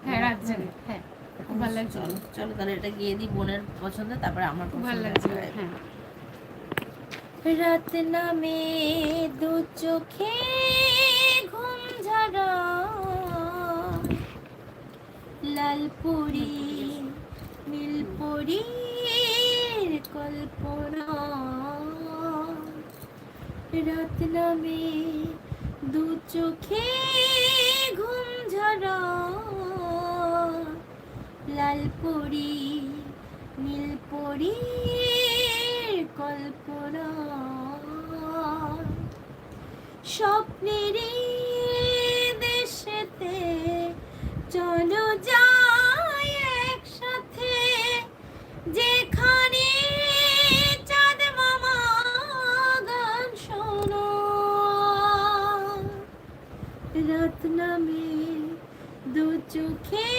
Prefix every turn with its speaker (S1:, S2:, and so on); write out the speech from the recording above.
S1: হ্যাঁ রাত জাগে, হ্যাঁ খুব ভালো লাগছে।
S2: চলো চলো তাহলে এটা গিয়ে দিই বোনের পছন্দ, তারপরে আমার
S1: খুব ভালো
S2: পছন্দ।
S1: লাগছে। হ্যাঁ
S2: রাত নামে দু চোখে ঘুম ঝরা, লাল পরি নীল পরীর কল্পনা। রাত নামে দু চোখে ঘুম ঝরা, লাল পরি নীল পরীর কল্পনা। স্বপ্নের দেশেতে চলো যাই একসাথে, যেখানে চাঁদ মামা গান শোনো। রাত নামে দু চোখে